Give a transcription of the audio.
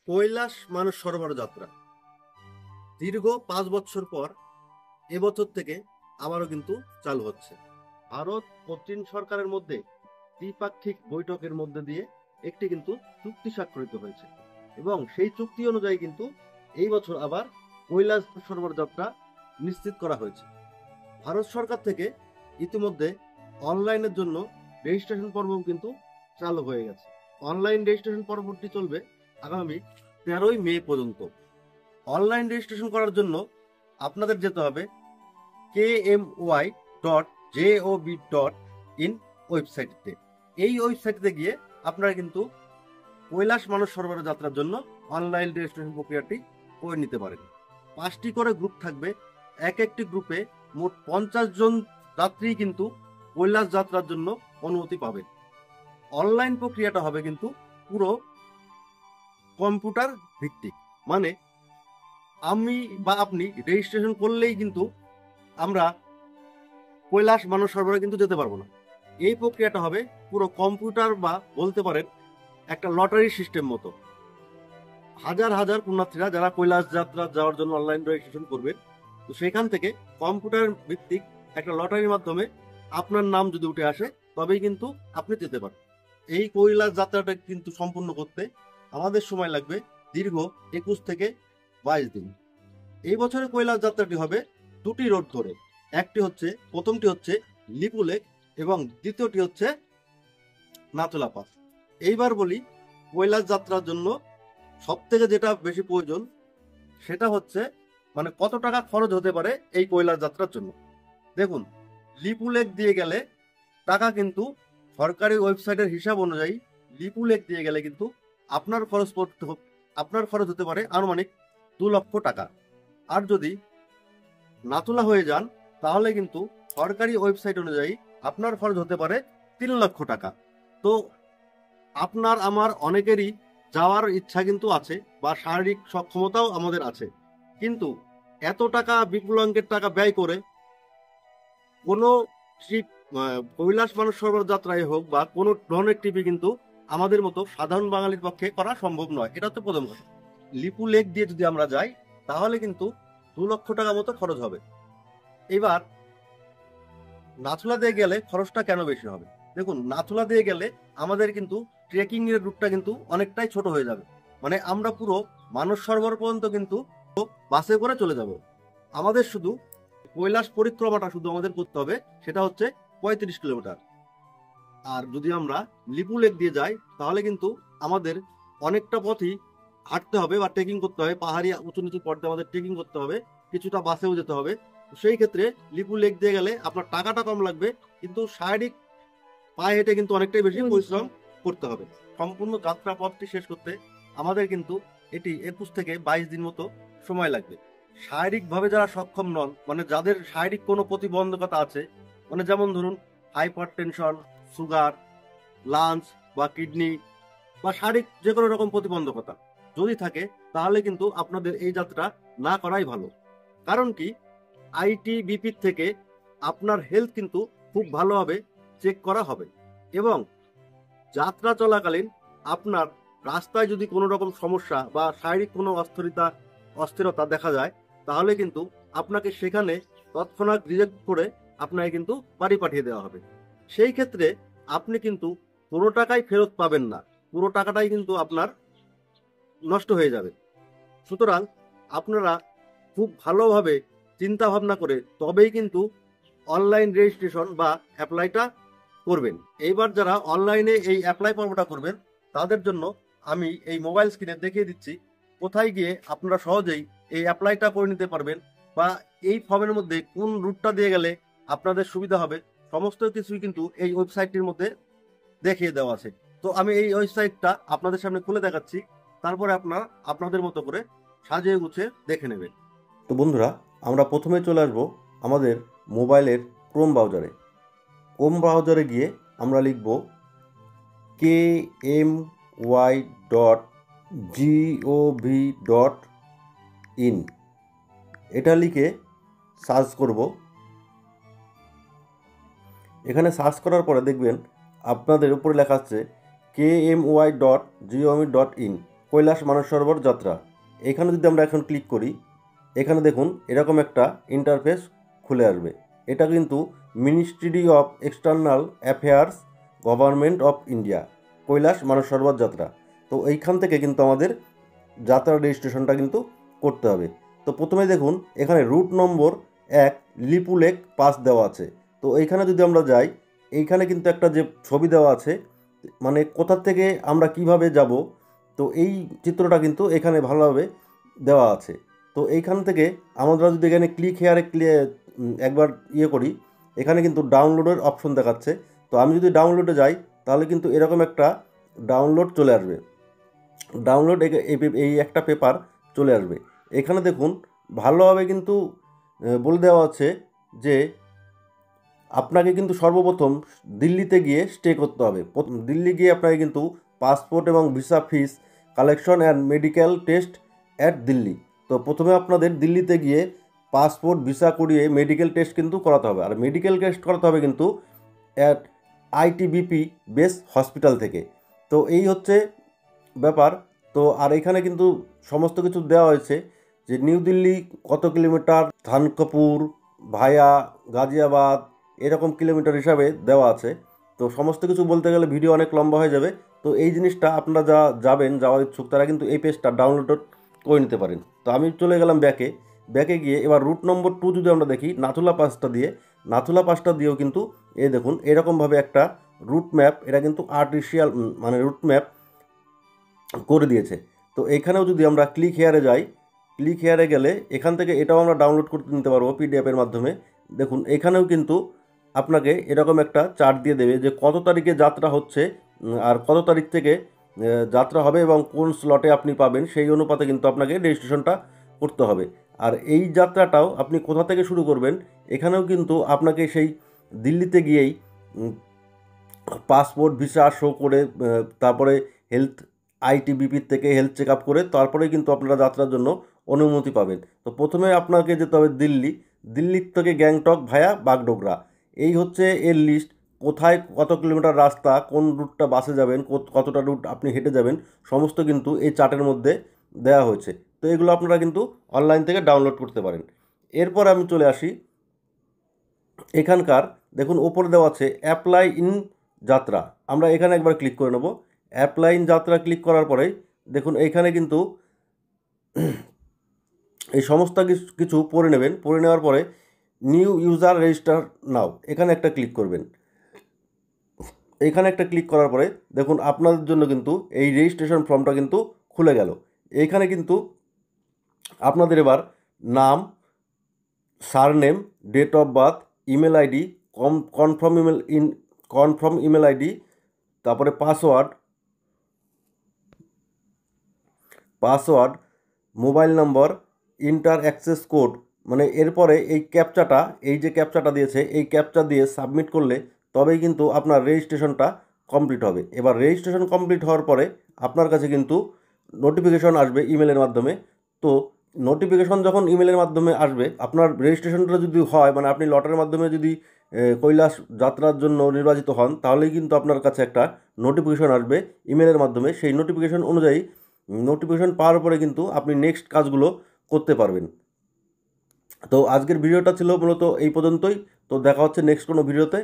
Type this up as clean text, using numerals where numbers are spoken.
কৈলাস মানস সরোবর যাত্রা দীর্ঘ 5 বছর পর এবছর থেকে আবারও কিন্তু চালু হচ্ছে। ভারত ও চীন সরকারের মধ্যে দ্বিপাক্ষিক বৈঠকের মধ্যে দিয়ে একটি কিন্তু চুক্তি স্বাক্ষরিত হয়েছে এবং সেই চুক্তি অনুযায়ী কিন্তু এই বছর আবার কৈলাস সরোবর যাত্রা নিশ্চিত করা হয়েছে। ভারত সরকার থেকে ইতিমধ্যে অনলাইনের জন্য রেজিস্ট্রেশন পর্ব কিন্তু চালু হয়ে গেছে। অনলাইন রেজিস্ট্রেশন পর্বটি চলবে আগামী 13ই মে পর্যন্ত। অনলাইন রেজিস্ট্রেশন করার জন্য আপনাদের যেতে হবে kmy.gov.in ওয়েবসাইটে। এই ওয়েবসাইটে গিয়ে আপনারা কিন্তু কৈলাস মানস সরোবর যাত্রার জন্য অনলাইন রেজিস্ট্রেশন প্রক্রিয়াটি করে নিতে পারেন। 5টি করে গ্রুপ থাকবে। একটি গ্রুপে মোট 50 জন যাত্রী কিন্তু কৈলাস যাত্রার জন্য অনুমতি পাবেন। অনলাইন প্রক্রিয়াটা হবে কিন্তু পুরো কম্পিউটার ভিত্তিক, মানে আমি বা আপনি রেজিস্ট্রেশন করলেই কিন্তু আমরা কৈলাস মানস সরোবরে কিন্তু যেতে পারবো না। এই প্রক্রিয়াটা হবে পুরো কম্পিউটার বা বলতে পারেন একটা লটারি সিস্টেম মতো। হাজার হাজার পুণ্যার্থীরা যারা কৈলাস যাত্রা যাওয়ার জন্য অনলাইন রেজিস্ট্রেশন করবেন, তো সেখান থেকে কম্পিউটার ভিত্তিক একটা লটারির মাধ্যমে আপনার নাম যদি উঠে আসে তবেই কিন্তু আপনি যেতে পারেন। এই কৈলাস যাত্রাটা কিন্তু সম্পূর্ণ করতে আমাদের সময় লাগবে দীর্ঘ 21 থেকে 22 দিন। এই বছরের কৈলাস যাত্রাটি হবে 2টি রোড ধরে। প্রথমটি হচ্ছে লিপু লেক এবং দ্বিতীয়টি হচ্ছে নাথুলা পাস। এইবার বলি কৈলাস যাত্রার জন্য সব থেকে যেটা বেশি প্রয়োজন সেটা হচ্ছে মানে কত টাকা খরচ হতে পারে এই কৈলাস যাত্রার জন্য। দেখুন, লিপু লেক দিয়ে গেলে টাকা কিন্তু সরকারি ওয়েবসাইটের হিসাব অনুযায়ী লিপু লেক দিয়ে গেলে কিন্তু আপনার খরচ হতে পারে আনুমানিক 2 লক্ষ টাকা। আর যদি নাথুলা হয়ে যান তাহলে কিন্তু সরকারি ওয়েবসাইট অনুযায়ী আপনার খরচ হতে পারে 3 লক্ষ টাকা। তো আপনার আমার অনেকেরই যাওয়ার ইচ্ছা কিন্তু আছে বা শারীরিক সক্ষমতাও আমাদের আছে, কিন্তু এত টাকা বিপুল অঙ্কের টাকা ব্যয় করে কোনো ট্রিপ, কৈলাস মানস সরোবর যাত্রায় হোক বা কোনো ধরনের ট্রিপে কিন্তু আমাদের মতো সাধারণ বাঙালির পক্ষে করা সম্ভব নয়। এটা তো প্রথম কথা। লিপু লেক দিয়ে যদি আমরা যাই তাহলে কিন্তু 2 লক্ষ টাকা মতো খরচ হবে। এবার নাথুলা দিয়ে গেলে খরচটা কেন বেশি হবে? দেখুন, নাথুলা দিয়ে গেলে আমাদের কিন্তু ট্রেকিং এর রুটটা কিন্তু অনেকটাই ছোট হয়ে যাবে। মানে আমরা পুরো মানস সরোবর পর্যন্ত কিন্তু বাসে করে চলে যাব। আমাদের শুধু কৈলাস পরিক্রমাটা শুধু আমাদের করতে হবে, সেটা হচ্ছে 35 কিলোমিটার। আর যদি আমরা লিপু লেক দিয়ে যাই তাহলে কিন্তু আমাদের অনেকটা পথই হাঁটতে হবে বা ট্রেকিং করতে হবে। পাহাড়ি উঁচু নিচু পথে আমাদের ট্রেকিং করতে হবে, কিছুটা বাসেও যেতে হবে। সেই ক্ষেত্রে লিপু লেক দিয়ে গেলে আপনার টাকাটা কম লাগবে, কিন্তু শারীরিক পায়ে হেঁটে কিন্তু অনেকটাই বেশি পরিশ্রম করতে হবে। সম্পূর্ণ যাত্রা পথটি শেষ করতে আমাদের কিন্তু এটি 21 থেকে 22 দিন মতো সময় লাগবে। শারীরিকভাবে যারা সক্ষম নন, মানে যাদের শারীরিক কোনো প্রতিবন্ধকতা আছে, মানে যেমন ধরুন হাইপার টেনশন, সুগার, লাংস বা কিডনি বা শারীরিক যে কোনো রকম প্রতিবন্ধকতা যদি থাকে তাহলে কিন্তু আপনাদের এই যাত্রা না করাই ভালো। কারণ কি, আইটিবিপির থেকে আপনার হেলথ কিন্তু খুব ভালোভাবে চেক করা হবে এবং যাত্রা চলাকালীন আপনার রাস্তায় যদি কোনো রকম সমস্যা বা শারীরিক কোনো অস্থিরতা দেখা যায় তাহলে কিন্তু আপনাকে সেখানে তৎক্ষণাৎ রিজেক্ট করে আপনাকে কিন্তু বাড়ি পাঠিয়ে দেওয়া হবে। সেই ক্ষেত্রে আপনি কিন্তু পুরো টাকাই ফেরত পাবেন না, পুরো টাকাটাই কিন্তু আপনার নষ্ট হয়ে যাবে। সুতরাং আপনারা খুব ভালোভাবে চিন্তা ভাবনা করে তবেই কিন্তু অনলাইন রেজিস্ট্রেশন বা অ্যাপ্লাইটা করবেন। এইবার যারা অনলাইনে এই অ্যাপ্লাই পর্বটা করবেন তাদের জন্য আমি এই মোবাইল স্ক্রিনে দেখিয়ে দিচ্ছি কোথায় গিয়ে আপনারা সহজেই এই অ্যাপ্লাইটা করে নিতে পারবেন বা এই ফর্মের মধ্যে কোন রুটটা দিয়ে গেলে আপনাদের সুবিধা হবে। সমস্ত কিছুই কিন্তু এই ওয়েবসাইটটির মধ্যে দেখিয়ে দেওয়া আছে। তো আমি এই ওয়েবসাইটটা আপনাদের সামনে খুলে দেখাচ্ছি, তারপরে আপনারা আপনাদের মতো করে সাজিয়ে গুছিয়ে দেখে নেবেন। তো বন্ধুরা, আমরা প্রথমে চলে আসবো আমাদের মোবাইলের ক্রোম ব্রাউজারে। ক্রোম ব্রাউজারে গিয়ে আমরা লিখব kmy.gov.in। এটা লিখে সার্চ করব। এখানে সার্চ করার পরে দেখবেন আপনাদের উপরে লেখা আছে kmy.gov.in কৈলাস মানস সরোবর যাত্রা। এখানে যদি আমরা এখন ক্লিক করি, এখানে দেখুন এরকম একটা ইন্টারফেস খুলে আসবে। এটা কিন্তু ministry of external affairs, government of India, Kailash Manas Sarovar Yatra. তো এইখান থেকে কিন্তু আমাদের যাত্রা রেজিস্ট্রেশনটা কিন্তু করতে হবে। তো প্রথমে দেখুন এখানে রুট নম্বর 1 লিপু লেক পাস দেওয়া আছে। তো এইখানে যদি আমরা যাই, এইখানে কিন্তু একটা যে ছবি দেওয়া আছে, মানে কোথা থেকে আমরা কিভাবে যাব, তো এই চিত্রটা কিন্তু এখানে ভালোভাবে দেওয়া আছে। তো এইখান থেকে আমরা যদি এখানে ক্লিক হেয়ারে একবার করি, এখানে কিন্তু ডাউনলোডের অপশন দেখাচ্ছে। তো আমি যদি ডাউনলোডে যাই, তাহলে কিন্তু এরকম একটা ডাউনলোড চলে আসবে। ডাউনলোড এই একটা পেপার চলে আসবে। এখানে দেখুন ভালোভাবে কিন্তু বলে দেওয়া আছে যে আপনাকে কিন্তু সর্বপ্রথম দিল্লিতে গিয়ে স্টে করতে হবে। দিল্লি গিয়ে আপনাকে কিন্তু পাসপোর্ট এবং visa fees collection and medical test at Delhi. তো প্রথমে আপনাদের দিল্লিতে গিয়ে পাসপোর্ট ভিসা করিয়ে মেডিকেল টেস্ট কিন্তু করাতে হবে। আর মেডিকেল টেস্ট করাতে হবে কিন্তু অ্যাট আইটিবিপি বেস হসপিটাল থেকে। তো এই হচ্ছে ব্যাপার। তো আর এখানে কিন্তু সমস্ত কিছু দেওয়া হয়েছে যে নিউ দিল্লি কত কিলোমিটার, থানকপুর ভায়া গাজিয়াবাদ এরকম কিলোমিটার হিসাবে দেওয়া আছে। তো সমস্ত কিছু বলতে গেলে ভিডিও অনেক লম্বা হয়ে যাবে। তো এই জিনিসটা আপনারা যাওয়ার ইচ্ছুক তারা কিন্তু এই পেজটা ডাউনলোড করে নিতে পারেন। তো আমি চলে গেলাম ব্যাকে গিয়ে এবার রুট নম্বর 2 যদি আমরা দেখি, নাথুলা পাসটা দিয়েও কিন্তু এই দেখুন এরকমভাবে একটা রুট ম্যাপ, এটা কিন্তু আর্টিফিশিয়াল মানে রুট ম্যাপ করে দিয়েছে। তো এখানেও যদি আমরা ক্লিক হেয়ারে যাই, ক্লিক হেয়ারে গেলে এখান থেকে এটাও আমরা ডাউনলোড করতে নিতে পারবো পিডিএফের মাধ্যমে। দেখুন এখানেও কিন্তু আপনাকে এরকম একটা চার্ট দিয়ে দেবে যে কত তারিখে যাত্রা হচ্ছে আর কত তারিখ থেকে যাত্রা হবে এবং কোন স্লটে আপনি পাবেন, সেই অনুপাতে কিন্তু আপনাকে রেজিস্ট্রেশনটা করতে হবে। আর এই যাত্রাটাও আপনি কোথা থেকে শুরু করবেন, এখানেও কিন্তু আপনাকে সেই দিল্লিতে গিয়েই পাসপোর্ট ভিসা শো করে তারপরে হেলথ আইটিবিপির থেকে হেলথ চেক আপ করে তারপরেই কিন্তু আপনারা যাত্রার জন্য অনুমতি পাবেন। তো প্রথমে আপনাকে যেতে হবে দিল্লির থেকে গ্যাংটক ভায়া বাগডোগরা। এই হচ্ছে এর লিস্ট, কোথায় কত কিলোমিটার রাস্তা, কোন রুটটা বাসে যাবেন, কতটা রুট আপনি হেঁটে যাবেন, সমস্ত কিন্তু এই চার্টের মধ্যে দেওয়া হয়েছে। তো এগুলো আপনারা কিন্তু অনলাইন থেকে ডাউনলোড করতে পারেন। এরপর আমি চলে আসি এখানকার, দেখুন ওপরে দেওয়া আছে অ্যাপ্লাই ইন যাত্রা। আমরা এখানে একবার ক্লিক করে নেব। অ্যাপ্লাই ইন যাত্রা ক্লিক করার পরে দেখুন এইখানে কিন্তু এই সমস্ত কিছু পড়ে নেবেন। পড়ে নেওয়ার পরে নিউ ইউজার রেজিস্টার নাও এখানে একটা ক্লিক করবেন। এখানে একটা ক্লিক করার পরে দেখুন আপনাদের জন্য কিন্তু এই রেজিস্ট্রেশন ফর্মটা কিন্তু খুলে গেল। এইখানে কিন্তু আপনাদের এবার নাম, surname, date of birth, email ID, confirm email ID, তারপরে password, mobile number, enter access code, মানে এরপরে এই যে ক্যাপচাটা দিয়েছে এই ক্যাপচা দিয়ে সাবমিট করলে তবেই কিন্তু আপনার রেজিস্ট্রেশনটা কমপ্লিট হবে। এবার রেজিস্ট্রেশন কমপ্লিট হওয়ার পরে আপনার কাছে কিন্তু নোটিফিকেশন আসবে ইমেলের মাধ্যমে। তো নোটিফিকেশন যখন ইমেলের মাধ্যমে আসবে, আপনার রেজিস্ট্রেশনটা যদি হয়, মানে আপনি লটারির মাধ্যমে যদি কৈলাস যাত্রার জন্য নির্বাচিত হন, তাহলেই কিন্তু আপনার কাছে একটা নোটিফিকেশন আসবে ইমেলের মাধ্যমে। সেই নোটিফিকেশন অনুযায়ী নোটিফিকেশন পাওয়ার পরে কিন্তু আপনি নেক্সট কাজগুলো করতে পারবেন। তো আজকের ভিডিওটা ছিল মূলত এই পর্যন্তই। তো দেখা হচ্ছে নেক্সট কোনো ভিডিওতে।